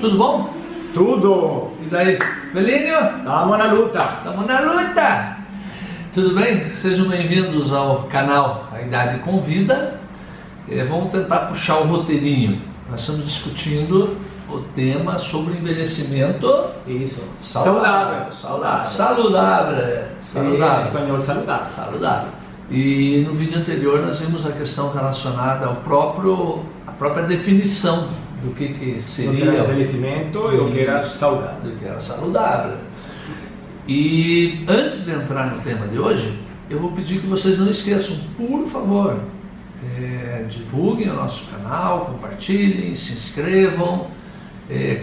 tudo bom? Tudo! E daí, Belinho? Estamos na luta! Estamos na luta! Tudo bem? Sejam bem-vindos ao canal A Idade Convida. Vamos tentar puxar o roteirinho. Nós estamos discutindo o tema sobre envelhecimento. Isso. Saudável. Saludável. Em espanhol, saudável. Saudável. E no vídeo anterior nós vimos a questão relacionada à própria definição do que seria o que era envelhecimento e o que era saudável. Do que era saudável. E antes de entrar no tema de hoje, eu vou pedir que vocês não esqueçam, por favor, divulguem o nosso canal, compartilhem, se inscrevam,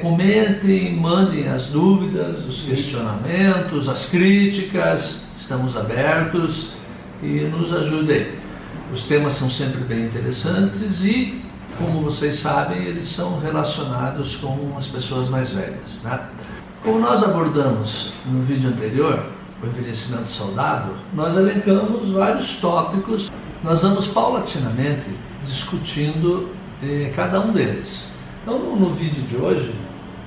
comentem, mandem as dúvidas, os questionamentos, as críticas, estamos abertos e nos ajudem. Os temas são sempre bem interessantes e, como vocês sabem, eles são relacionados com as pessoas mais velhas, né? Como nós abordamos no vídeo anterior, o envelhecimento saudável, nós elencamos vários tópicos. Nós vamos paulatinamente discutindo cada um deles. Então, no vídeo de hoje,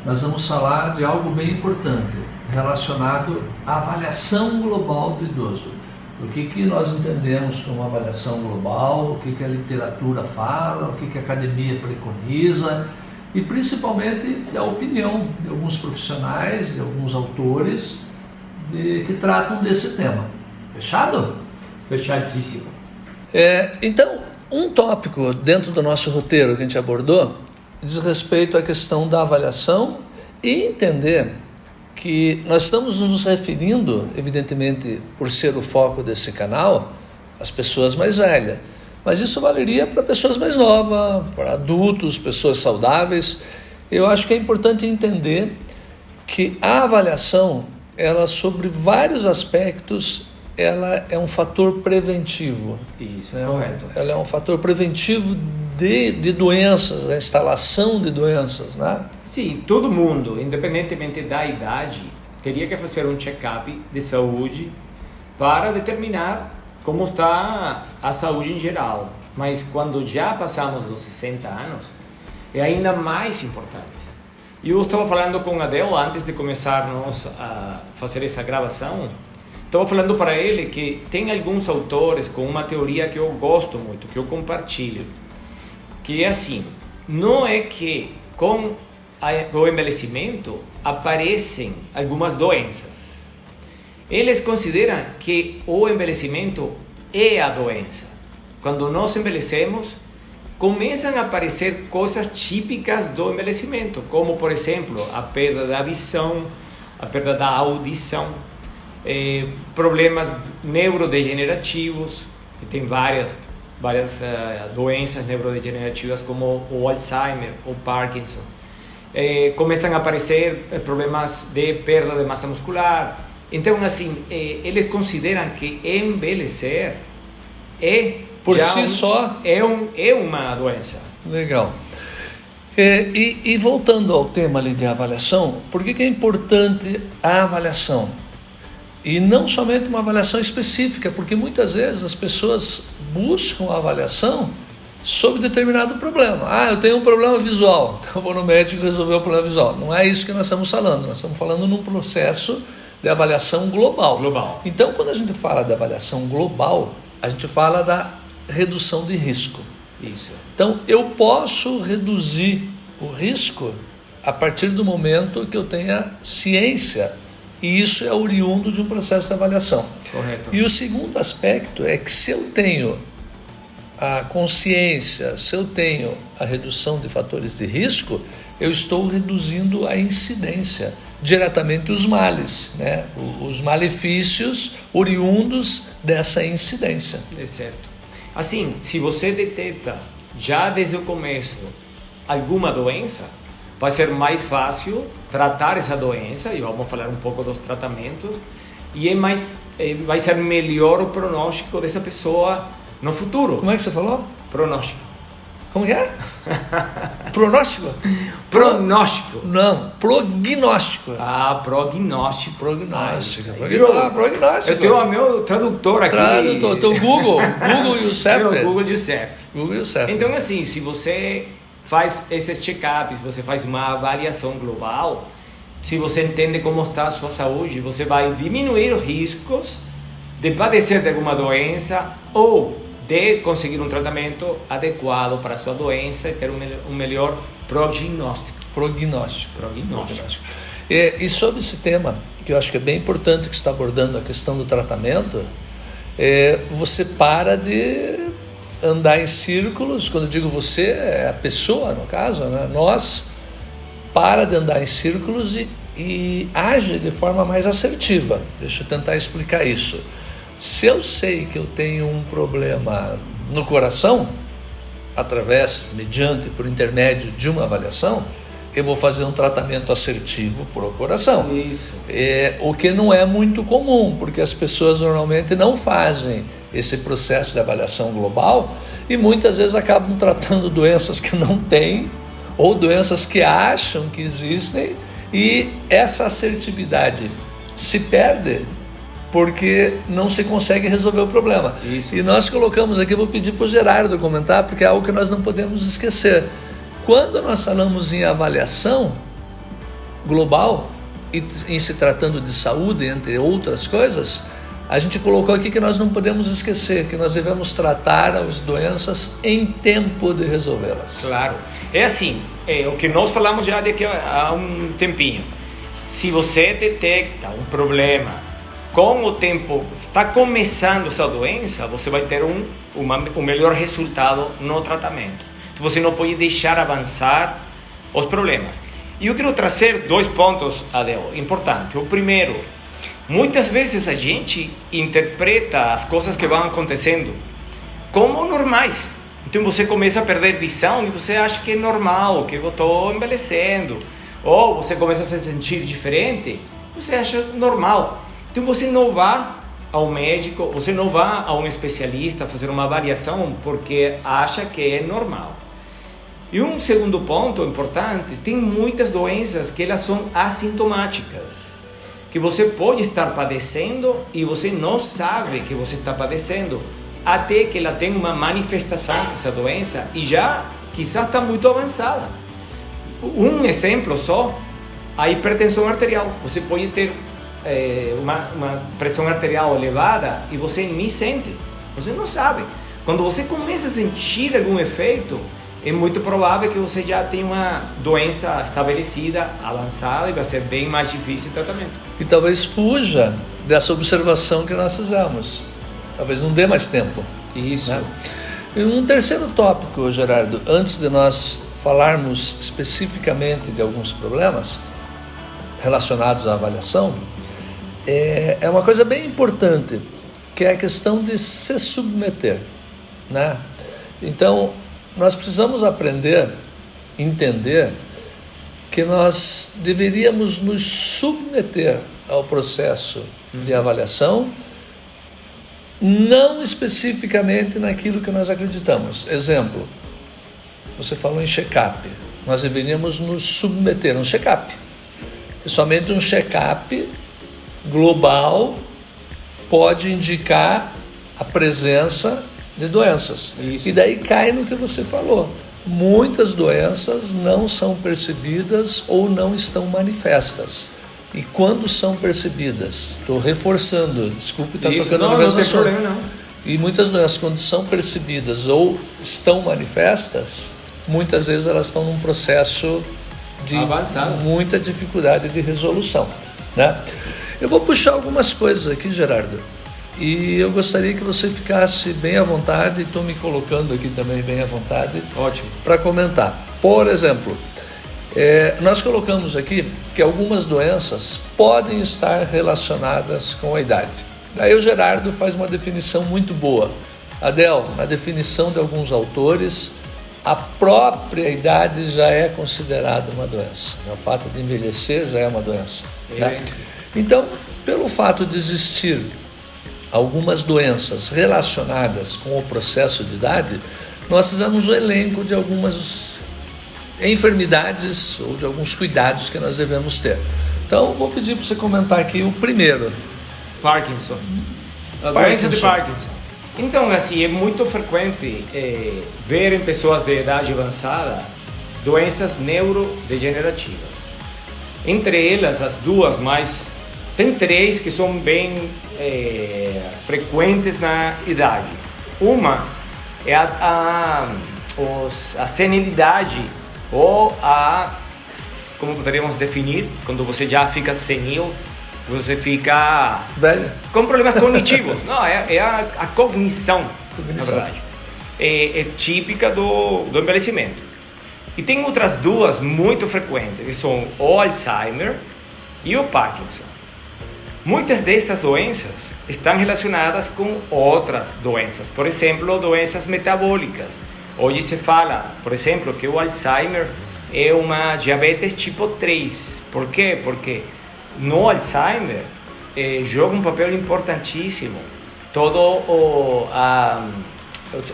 nós vamos falar de algo bem importante, relacionado à avaliação global do idoso. O que nós entendemos como avaliação global, o que a literatura fala, o que a academia preconiza e principalmente a opinião de alguns profissionais, de alguns autores que tratam desse tema. Fechado? Fechadíssimo. Então, um tópico dentro do nosso roteiro que a gente abordou diz respeito à questão da avaliação e entender que nós estamos nos referindo, evidentemente, por ser o foco desse canal, às pessoas mais velhas. Mas isso valeria para pessoas mais novas, para adultos, pessoas saudáveis. Eu acho que é importante entender que a avaliação, ela sobre vários aspectos, ela é um fator preventivo. Isso, né? Correto. Ela é um fator preventivo de doenças, da instalação de doenças, né? Sim, todo mundo, independentemente da idade, teria que fazer um check-up de saúde para determinar como está a saúde em geral. Mas quando já passamos dos 60 anos, é ainda mais importante. Eu estava falando com a Adel antes de começarmos a fazer essa gravação. Estava falando para ele que tem alguns autores com uma teoria que eu gosto muito, que eu compartilho, que é assim: não é que com o envelhecimento aparecem algumas doenças. Eles consideram que o envelhecimento é a doença. Quando nós envelhecemos, começam a aparecer coisas típicas do envelhecimento, como, por exemplo, a perda da visão, a perda da audição, problemas neurodegenerativos, que tem várias doenças neurodegenerativas, como o Alzheimer, o Parkinson. Começam a aparecer problemas de perda de massa muscular. Então, assim, eles consideram que envelhecer por si só é uma doença. Legal. E voltando ao tema ali de avaliação, por que é importante a avaliação? E não somente uma avaliação específica, porque muitas vezes as pessoas buscam a avaliação sobre determinado problema. Eu tenho um problema visual, então eu vou no médico resolver o problema visual. Não é isso que nós estamos falando. Nós estamos falando num processo de avaliação global. Então, quando a gente fala de avaliação global, a gente fala da redução de risco. Isso. Então, eu posso reduzir o risco a partir do momento que eu tenha ciência, e isso é oriundo de um processo de avaliação. Correto. E o segundo aspecto é que se eu tenho a consciência, se eu tenho a redução de fatores de risco, eu estou reduzindo a incidência, diretamente os males, né? Os malefícios oriundos dessa incidência. É certo. Assim, se você detecta já desde o começo alguma doença, vai ser mais fácil tratar essa doença, e vamos falar um pouco dos tratamentos, e vai ser melhor o pronóstico dessa pessoa no futuro. Como é que você falou? Pronóstico. Como que é? Pronóstico? Pronóstico. Não, prognóstico. Prognóstico. Prognóstico. Eu tenho o meu tradutor aqui. Tradutor, Google Youssef. Google Youssef. Google Youssef. Então, assim, se você faz esses check-ups, você faz uma avaliação global, se você entende como está a sua saúde, você vai diminuir os riscos de padecer de alguma doença ou de conseguir um tratamento adequado para a sua doença e ter um melhor prognóstico. Prognóstico. E sobre esse tema, que eu acho que é bem importante que você está abordando, a questão do tratamento, você para de andar em círculos. Quando eu digo você, é a pessoa, no caso, né? Nós para de andar em círculos e age de forma mais assertiva. Deixa eu tentar explicar isso. Se eu sei que eu tenho um problema no coração, por intermédio de uma avaliação, eu vou fazer um tratamento assertivo para o coração. Isso. O que não é muito comum, porque as pessoas normalmente não fazem esse processo de avaliação global e muitas vezes acabam tratando doenças que não têm ou doenças que acham que existem, e essa assertividade se perde porque não se consegue resolver o problema. Isso. E nós colocamos aqui, eu vou pedir para o Gerardo comentar, porque é algo que nós não podemos esquecer. Quando nós falamos em avaliação global, e em se tratando de saúde, entre outras coisas, a gente colocou aqui que nós não podemos esquecer que nós devemos tratar as doenças em tempo de resolvê-las. Claro. É assim, o que nós falamos já daqui há um tempinho. Se você detecta um problema, com o tempo está começando essa doença, você vai ter um melhor resultado no tratamento. Então, você não pode deixar avançar os problemas. E eu quero trazer 2 pontos, Adel, importantes. O primeiro, muitas vezes a gente interpreta as coisas que vão acontecendo como normais. Então você começa a perder visão e você acha que é normal, que eu estou envelhecendo. Ou você começa a se sentir diferente, você acha normal. Então você não vai ao médico, você não vai a um especialista fazer uma avaliação porque acha que é normal. E um segundo ponto importante, tem muitas doenças que elas são assintomáticas, que você pode estar padecendo e você não sabe que você está padecendo, até que ela tem uma manifestação dessa doença e já quizás está muito avançada. Um exemplo só, a hipertensão arterial. Você pode ter uma pressão arterial elevada e você nem sente, você não sabe. Quando você começa a sentir algum efeito, é muito provável que você já tenha uma doença estabelecida, avançada, e vai ser bem mais difícil o tratamento. E talvez fuja dessa observação que nós fizemos. Talvez não dê mais tempo. Isso. Né? E um terceiro tópico, Gerardo, antes de nós falarmos especificamente de alguns problemas relacionados à avaliação, é uma coisa bem importante, que é a questão de se submeter, né? Então, nós precisamos aprender, entender que nós deveríamos nos submeter ao processo de avaliação, não especificamente naquilo que nós acreditamos. Exemplo, você falou em check-up. Nós deveríamos nos submeter a um check-up. E somente um check-up global pode indicar a presença de doenças. Isso. E daí cai no que você falou. Muitas doenças não são percebidas ou não estão manifestas. E quando são percebidas, estou reforçando, desculpe estar tocando no mesmo assunto. Não tem problema, não. E muitas doenças, quando são percebidas ou estão manifestas, muitas vezes elas estão num processo de avançado, muita dificuldade de resolução, né? Eu vou puxar algumas coisas aqui, Gerardo, e eu gostaria que você ficasse bem à vontade, e estou me colocando aqui também bem à vontade. Ótimo. Para comentar. Por exemplo, nós colocamos aqui que algumas doenças podem estar relacionadas com a idade. Daí o Gerardo faz uma definição muito boa. Adel, na definição de alguns autores, a própria idade já é considerada uma doença. O fato de envelhecer já é uma doença. Né? Então, pelo fato de existir algumas doenças relacionadas com o processo de idade, nós fizemos um elenco de algumas enfermidades ou de alguns cuidados que nós devemos ter. Então, vou pedir para você comentar aqui o primeiro. Parkinson. A doença de Parkinson. Então, assim, é muito frequente ver em pessoas de idade avançada doenças neurodegenerativas. Entre elas, as duas mais... Tem três que são bem frequentes na idade. Uma é a senilidade, ou como poderíamos definir, quando você já fica senil, você fica velho, com problemas cognitivos. Não, é a cognição, na verdade. É típica do envelhecimento. E tem outras duas muito frequentes, que são o Alzheimer e o Parkinson. Muitas dessas doenças estão relacionadas com outras doenças, por exemplo, doenças metabólicas. Hoje se fala, por exemplo, que o Alzheimer é uma diabetes tipo 3. Por quê? Porque no Alzheimer joga um papel importantíssimo todo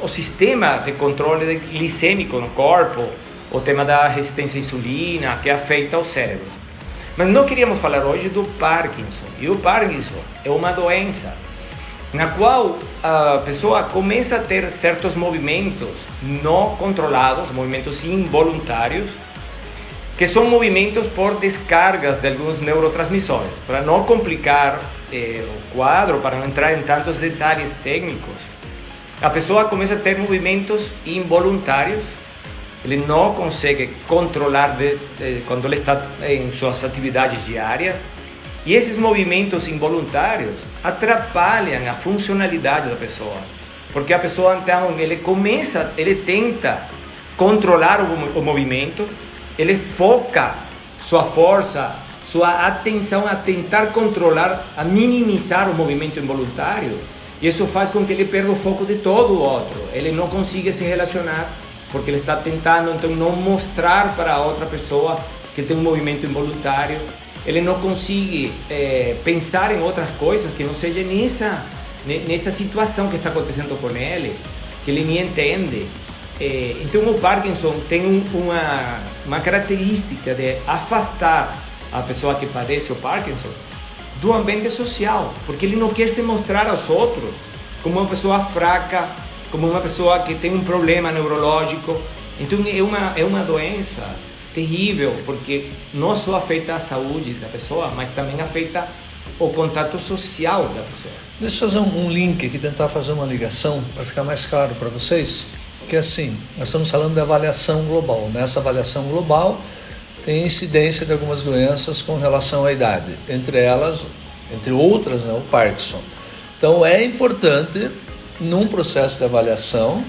o sistema de controle glicêmico no corpo, o tema da resistência à insulina, que afeta o cérebro. Mas não queríamos falar hoje do Parkinson. E o Parkinson é uma doença na qual a pessoa começa a ter certos movimentos não controlados, movimentos involuntários, que são movimentos por descargas de alguns neurotransmissores. Para não complicar o quadro, para não entrar em tantos detalhes técnicos, a pessoa começa a ter movimentos involuntários. Ele não consegue controlar quando ele está em suas atividades diárias. E esses movimentos involuntários atrapalham a funcionalidade da pessoa. Porque a pessoa, então, ele tenta controlar o movimento, ele foca sua força, sua atenção a tentar controlar, a minimizar o movimento involuntário. E isso faz com que ele perca o foco de todo o outro. Ele não consiga se relacionar, porque ele está tentando então não mostrar para a outra pessoa que tem um movimento involuntário. Ele não consegue pensar em outras coisas que não seja nessa situação que está acontecendo com ele, que ele nem entende. Então o Parkinson tem uma característica de afastar a pessoa que padece o Parkinson do ambiente social, porque ele não quer se mostrar aos outros como uma pessoa fraca, como uma pessoa que tem um problema neurológico. Então é uma doença terrível, porque não só afeta a saúde da pessoa, mas também afeta o contato social da pessoa. Deixa eu fazer um link aqui, tentar fazer uma ligação para ficar mais claro para vocês, que assim, nós estamos falando de avaliação global. Nessa avaliação global tem incidência de algumas doenças com relação à idade, entre elas, entre outras, né, o Parkinson. Então é importante, num processo de avaliação,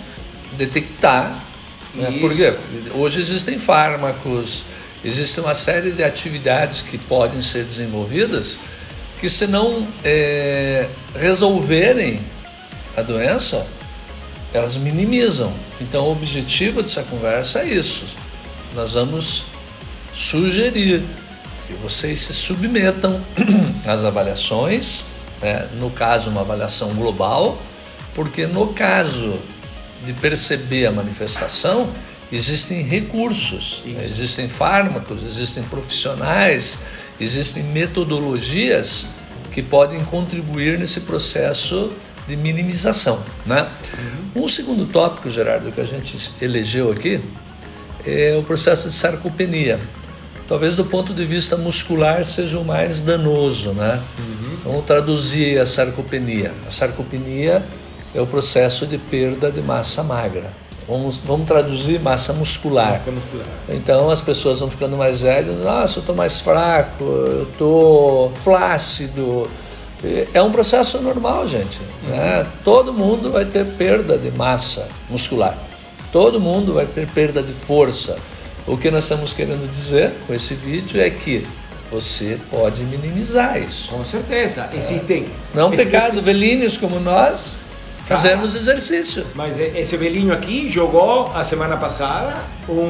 detectar, né, porque hoje existem fármacos, existe uma série de atividades que podem ser desenvolvidas que, se não resolverem a doença, elas minimizam. Então o objetivo dessa conversa é isso. Nós vamos sugerir que vocês se submetam às avaliações, né? No caso uma avaliação global, porque no caso de perceber a manifestação, existem recursos, existem fármacos, existem profissionais, existem metodologias que podem contribuir nesse processo de minimização, né? Um segundo tópico, Gerardo, que a gente elegeu aqui é o processo de sarcopenia. Talvez do ponto de vista muscular seja o mais danoso, né? Vamos traduzir a sarcopenia. A sarcopenia é o processo de perda de massa magra. Vamos traduzir massa muscular. Massa muscular. Então as pessoas vão ficando mais velhas, nossa, eu estou mais fraco, eu estou flácido. É um processo normal, gente, né? Todo mundo vai ter perda de massa muscular. Todo mundo vai ter perda de força. O que nós estamos querendo dizer com esse vídeo é que você pode minimizar isso. Com certeza. Existem. Não é um pecado, velhinhos como nós, fazemos exercício. Mas esse velhinho aqui jogou a semana passada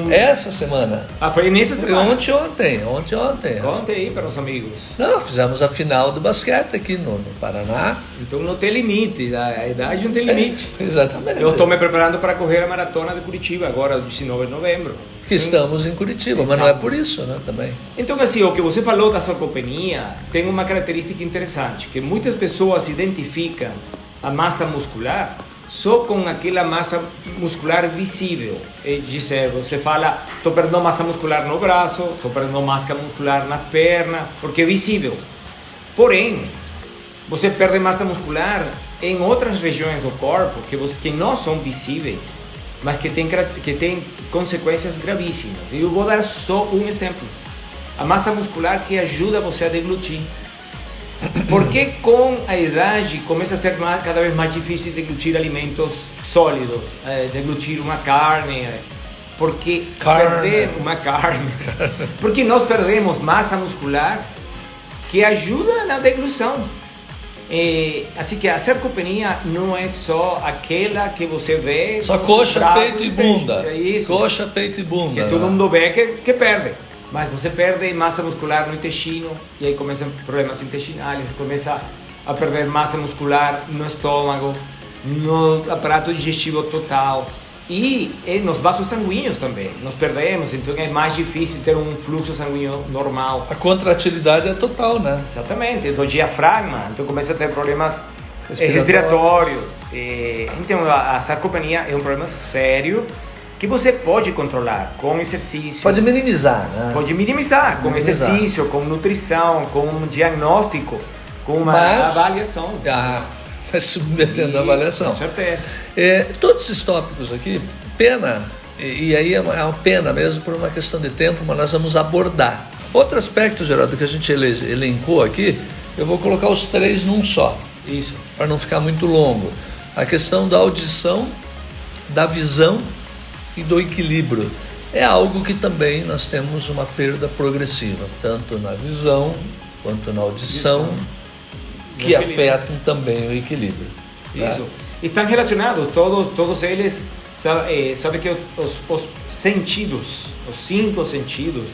Essa semana. Foi nessa semana? Ontem. Conte aí para os amigos. Não, fizemos a final do basquete aqui no Paraná. Então não tem limite, a idade não tem limite. Exatamente. Eu estou me preparando para correr a maratona de Curitiba agora, 19 de novembro. Que estamos em Curitiba, mas não é por isso, né, também. Então, assim, o que você falou da sarcopenia tem uma característica interessante, que muitas pessoas identificam a massa muscular só com aquela massa muscular visível. Você fala, estou perdendo massa muscular no braço, estou perdendo massa muscular na perna, porque é visível. Porém, você perde massa muscular em outras regiões do corpo que não são visíveis, mas que tem consequências gravíssimas. E eu vou dar só um exemplo. A massa muscular que ajuda você a deglutir. Porque com a idade começa a ser cada vez mais difícil deglutir alimentos sólidos, deglutir uma carne, porque porque nós perdemos massa muscular que ajuda na deglução. Assim que a sarcopenia não é só aquela que você vê. Só coxa, peito e bunda. É isso. Coxa, peito e bunda. Que todo mundo vê que perde. Mas você perde massa muscular no intestino e aí começam problemas intestinais, começa a perder massa muscular no estômago, no aparato digestivo total e nos vasos sanguíneos também. Nós perdemos, então é mais difícil ter um fluxo sanguíneo normal. A contratilidade é total, né? Exatamente, do diafragma, então começa a ter problemas respiratórios. Então a sarcopenia é um problema sério que você pode controlar com exercício. Pode minimizar, né? Pode minimizar com exercício, com nutrição, com um diagnóstico, com uma avaliação. Submetendo a avaliação. Com certeza. Todos esses tópicos aqui, pena, e aí é uma pena mesmo por uma questão de tempo, mas nós vamos abordar. Outro aspecto, Geraldo, que a gente elencou aqui, eu vou colocar os três num só. Isso. Para não ficar muito longo. A questão da audição, da visão e do equilíbrio. É algo que também nós temos uma perda progressiva, tanto na visão quanto na audição, que afetam também o equilíbrio. Isso. Tá? E estão relacionados, todos eles, sabe que os sentidos, os 5 sentidos,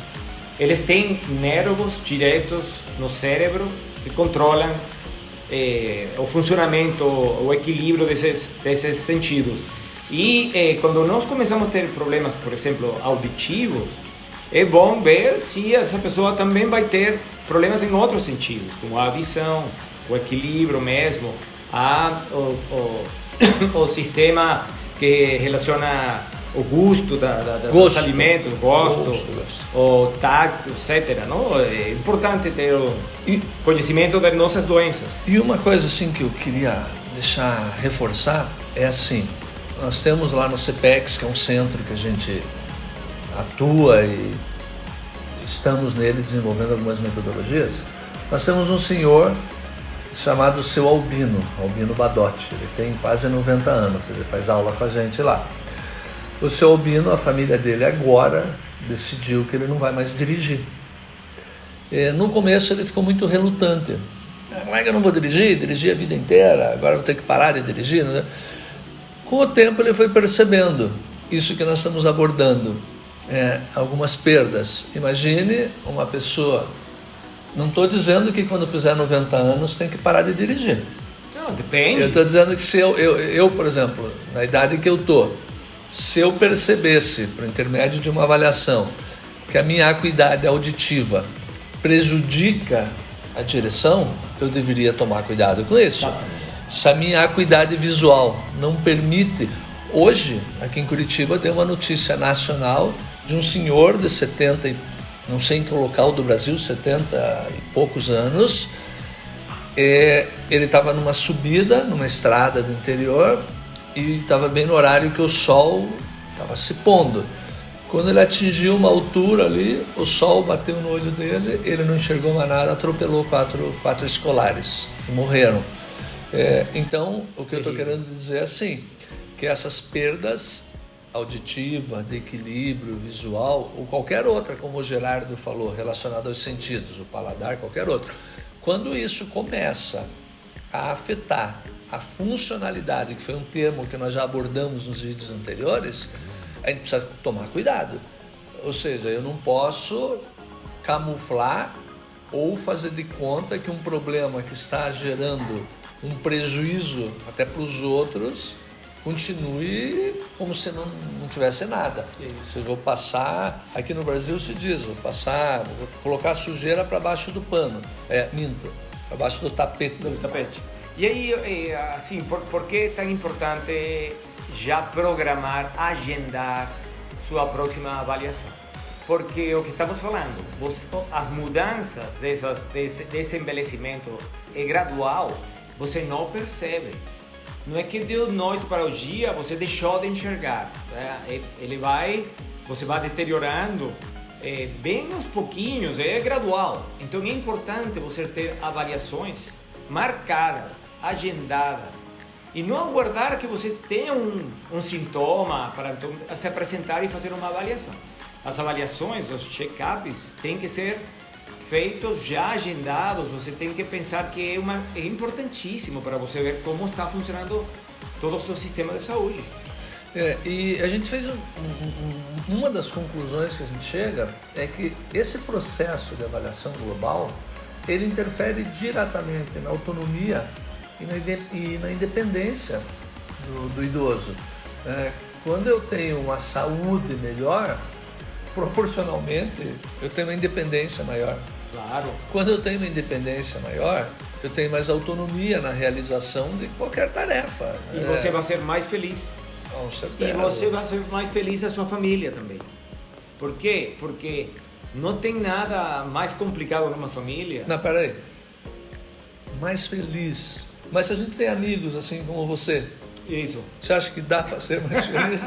eles têm nervos diretos no cérebro que controlam o funcionamento, o equilíbrio desses sentidos. E quando nós começamos a ter problemas, por exemplo, auditivos, é bom ver se essa pessoa também vai ter problemas em outros sentidos, como a visão, o equilíbrio mesmo, o sistema que relaciona o gosto dos alimentos, gosto, o tacto, etc. Não? É importante ter o conhecimento das nossas doenças. E uma coisa assim que eu queria reforçar é assim, nós temos lá no CPEX, que é um centro que a gente atua e estamos nele desenvolvendo algumas metodologias. Nós temos um senhor chamado seu Albino Badotti. Ele tem quase 90 anos, ele faz aula com a gente lá. O seu Albino, a família dele agora decidiu que ele não vai mais dirigir. No começo ele ficou muito relutante. Como é que eu não vou dirigir? Dirigi a vida inteira, agora vou ter que parar de dirigir, né? Com o tempo ele foi percebendo isso que nós estamos abordando, algumas perdas. Imagine uma pessoa, não estou dizendo que quando fizer 90 anos tem que parar de dirigir. Não, depende. Eu estou dizendo que se eu, por exemplo, na idade que eu estou, se eu percebesse, por intermédio de uma avaliação, que a minha acuidade auditiva prejudica a direção, eu deveria tomar cuidado com isso. Se a minha acuidade visual não permite... Hoje, aqui em Curitiba, deu uma notícia nacional de um senhor de 70, não sei em que local do Brasil, 70 e poucos anos. Ele estava numa subida, numa estrada do interior, e estava bem no horário que o sol estava se pondo. Quando ele atingiu uma altura ali, o sol bateu no olho dele, ele não enxergou mais nada, atropelou quatro escolares que morreram. Então, o que eu estou querendo dizer é assim, que essas perdas auditiva, de equilíbrio visual, ou qualquer outra, como o Gerardo falou, relacionada aos sentidos, o paladar, qualquer outro, quando isso começa a afetar a funcionalidade, que foi um termo que nós já abordamos nos vídeos anteriores, a gente precisa tomar cuidado. Ou seja, eu não posso camuflar ou fazer de conta que um problema que está gerando um prejuízo até para os outros continue como se não tivesse nada. Se eu vou passar, aqui no Brasil se diz, vou colocar sujeira para baixo do pano, para baixo do tapete. E aí, assim, por que é tão importante já programar, agendar sua próxima avaliação? Porque o que estamos falando, as mudanças desse envelhecimento é gradual, você não percebe. Não é que de noite para o dia você deixou de enxergar. Né? Você vai deteriorando bem aos pouquinhos, é gradual. Então é importante você ter avaliações marcadas, agendadas, e não aguardar que você tenha um sintoma para então se apresentar e fazer uma avaliação. As avaliações, os check-ups, têm que ser feitos já agendados. Você tem que pensar que é importantíssimo para você ver como está funcionando todo o seu sistema de saúde. E a gente fez uma das conclusões que a gente chega é que esse processo de avaliação global ele interfere diretamente na autonomia e na independência do idoso. Quando eu tenho uma saúde melhor, proporcionalmente eu tenho uma independência maior. Claro. Quando eu tenho uma independência maior, eu tenho mais autonomia na realização de qualquer tarefa. E você vai ser mais feliz. Com certeza. E você vai ser mais feliz a sua família também. Por quê? Porque não tem nada mais complicado numa família. Não, peraí. Mais feliz. Mas se a gente tem amigos assim como você, Isso. você acha que dá para ser mais feliz?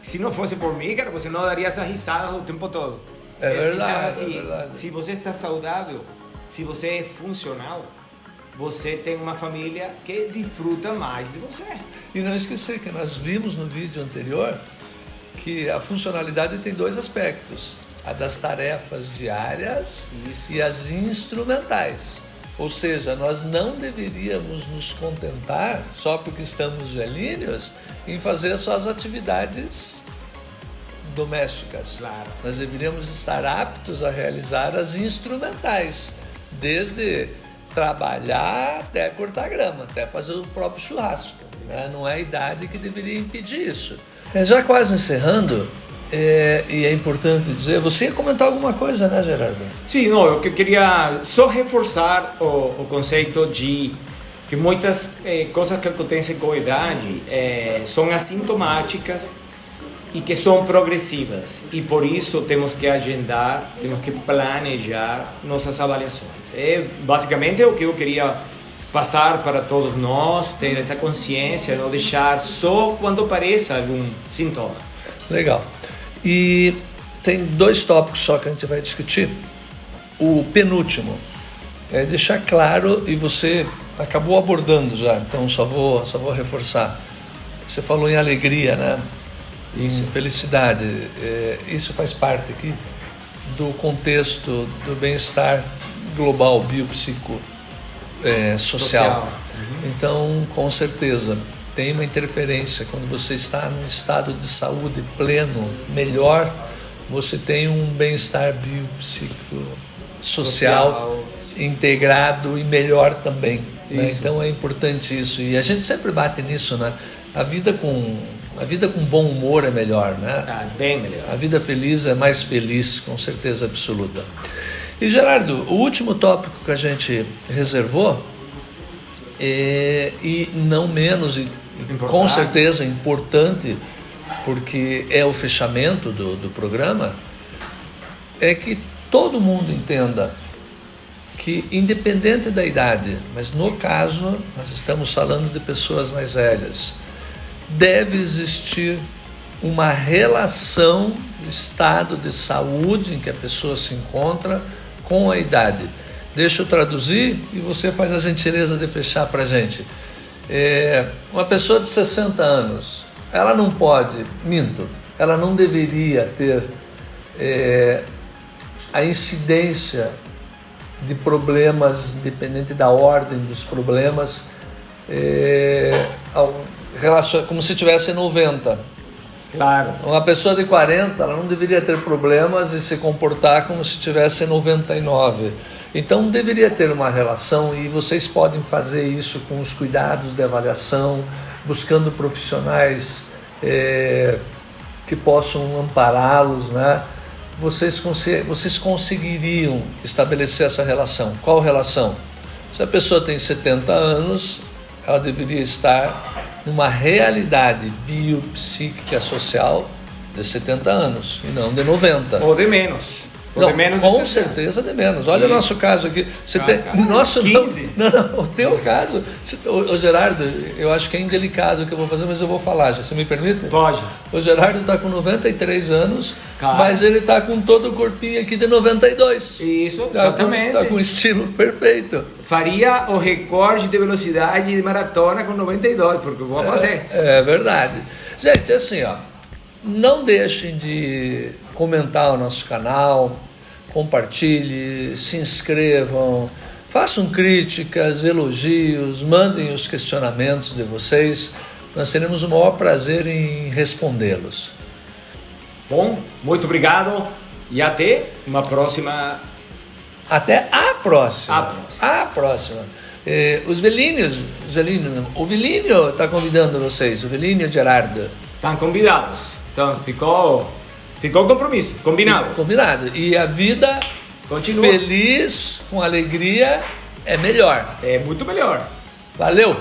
Se não fosse por mim, cara, você não daria essa risada o tempo todo. É verdade, então, assim, é verdade. Se você está saudável, se você é funcional, você tem uma família que desfruta mais de você. E não esquecer que nós vimos no vídeo anterior que a funcionalidade tem dois aspectos. A das tarefas diárias e as instrumentais. Ou seja, nós não deveríamos nos contentar, só porque estamos velhinhos, em fazer só as atividades domésticas. Claro. Nós deveríamos estar aptos a realizar as instrumentais, desde trabalhar até cortar grama, até fazer o próprio churrasco. Né? Não é a idade que deveria impedir isso. Já quase encerrando, e é importante dizer, você ia comentar alguma coisa, né, Gerardo? Sim, não, eu queria só reforçar o conceito de que muitas coisas que acontecem com a idade são assintomáticas e que são progressivas. E por isso temos que agendar, temos que planejar nossas avaliações. Basicamente é o que eu queria passar para todos nós, ter essa consciência, não deixar só quando apareça algum sintoma. Legal. E tem dois tópicos só que a gente vai discutir. O penúltimo é deixar claro, e você acabou abordando já, então só vou reforçar. Você falou em alegria, né? Em felicidade. Isso faz parte aqui do contexto do bem-estar global, biopsico, social. Então, com certeza, tem uma interferência. Quando você está num estado de saúde pleno, melhor, você tem um bem-estar biopsicossocial integrado e melhor também. Né? Então é importante isso. E a gente sempre bate nisso, né? A vida com bom humor é melhor, né? Bem melhor. A vida feliz é mais feliz, com certeza absoluta. E Gerardo, o último tópico que a gente reservou, e não menos, com certeza importante, porque é o fechamento do programa, é que todo mundo entenda que, independente da idade, mas no caso, nós estamos falando de pessoas mais velhas, deve existir uma relação do estado de saúde em que a pessoa se encontra com a idade. Deixa eu traduzir e você faz a gentileza de fechar para a gente. Uma pessoa de 60 anos, ela não pode, ela não deveria ter a incidência de problemas, independente da ordem dos problemas, como se tivesse 90. Claro. Uma pessoa de 40, ela não deveria ter problemas e se comportar como se tivesse 99. Então deveria ter uma relação, e vocês podem fazer isso com os cuidados de avaliação, buscando profissionais que possam ampará-los, né? Vocês conseguiriam estabelecer essa relação. Qual relação? Se a pessoa tem 70 anos, ela deveria estar numa realidade biopsíquica social de 70 anos, e não de 90. Ou de menos. Não, de menos com certeza de menos. Olha o nosso caso aqui. Você tem, nosso 15. Não, o teu caso. O Gerardo, eu acho que é indelicado o que eu vou fazer, mas eu vou falar. Você me permite? Pode. O Gerardo está com 93 anos, Claro. mas ele está com todo o corpinho aqui de 92. Isso, exatamente. Está com estilo perfeito. Faria o recorde de velocidade de maratona com 92, porque eu vou fazer. É verdade. Gente, assim, ó, não deixem de comentar o nosso canal, compartilhe, se inscrevam, façam críticas, elogios, mandem os questionamentos de vocês. Nós teremos o maior prazer em respondê-los. Bom, muito obrigado e até uma próxima. Até a próxima. A próxima. A próxima. O Vilinho está convidando vocês, o Vilinho e o Gerardo. Estão convidados. Então, ficou compromisso, combinado. Combinado. E a vida Continua. feliz, com alegria, é melhor. É muito melhor. Valeu!